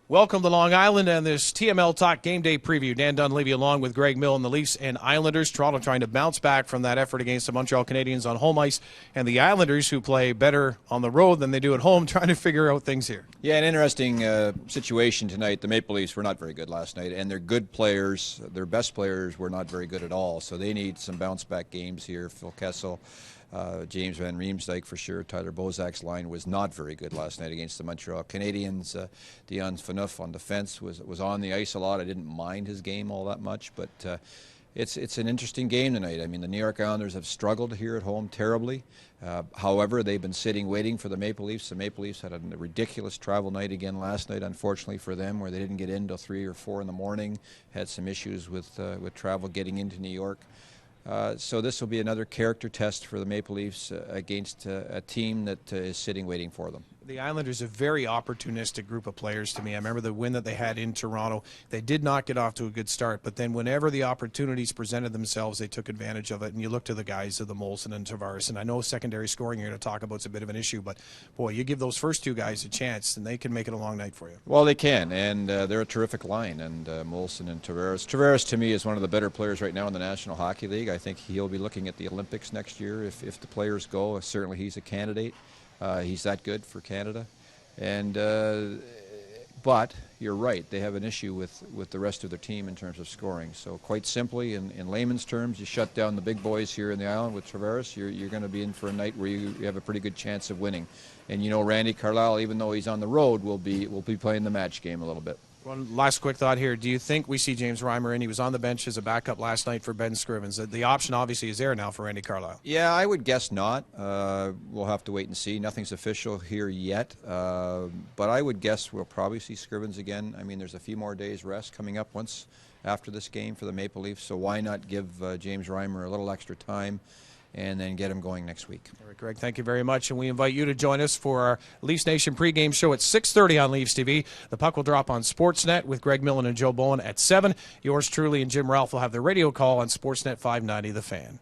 Welcome to Long Island and this TML Talk Game Day preview. Dan Dunleavy along with Greg Mill and the Leafs and Islanders. Toronto trying to bounce back from that effort against the Montreal Canadiens on home ice. And the Islanders, who play better on the road than they do at home, trying to figure out things here. Yeah, an interesting situation tonight. The Maple Leafs were not very good last night, and their good players, their best players, were not very good at all. So they need some bounce-back games here. Phil Kessel, James Van Riemsdyk for sure. Tyler Bozak's line was not very good last night against the Montreal Canadiens. Dion Phaneuf on defense was on the ice a lot. I didn't mind his game all that much, but it's an interesting game tonight. I mean, the New York Islanders have struggled here at home terribly. However, they've been sitting waiting for the Maple Leafs. The Maple Leafs had a ridiculous travel night again last night, unfortunately for them, where they didn't get in until 3 or 4 in the morning. Had some issues with travel getting into New York. So this will be another character test for the Maple Leafs against a team that is sitting waiting for them. The Islanders are a very opportunistic group of players to me. I remember the win that they had in Toronto. They did not get off to a good start, but then whenever the opportunities presented themselves, they took advantage of it. And you look to the guys of the Molson and Tavares, and I know secondary scoring you're going to talk about is a bit of an issue, but boy, you give those first two guys a chance, and they can make it a long night for you. Well, they can, and they're a terrific line, and Molson and Tavares. Tavares, to me, is one of the better players right now in the National Hockey League. I think he'll be looking at the Olympics next year if the players go. Certainly he's a candidate. He's that good for Canada. And but you're right, they have an issue with the rest of their team in terms of scoring. So quite simply, in layman's terms, you shut down the big boys here in the island with Tavares, you're going to be in for a night where you have a pretty good chance of winning. And you know, Randy Carlyle, even though he's on the road, will be playing the match game a little bit. One last quick thought here. Do you think we see James Reimer in? He was on the bench as a backup last night for Ben Scrivens. The option obviously is there now for Randy Carlyle. Yeah, I would guess not. We'll have to wait and see. Nothing's official here yet. But I would guess we'll probably see Scrivens again. I mean, there's a few more days rest coming up once after this game for the Maple Leafs. So why not give James Reimer a little extra time and then get him going next week. All right, Greg, thank you very much. And we invite you to join us for our Leafs Nation pregame show at 6:30 on Leafs TV. The puck will drop on Sportsnet with Greg Millen and Joe Bowen at 7. Yours truly and Jim Ralph will have the radio call on Sportsnet 590 The Fan.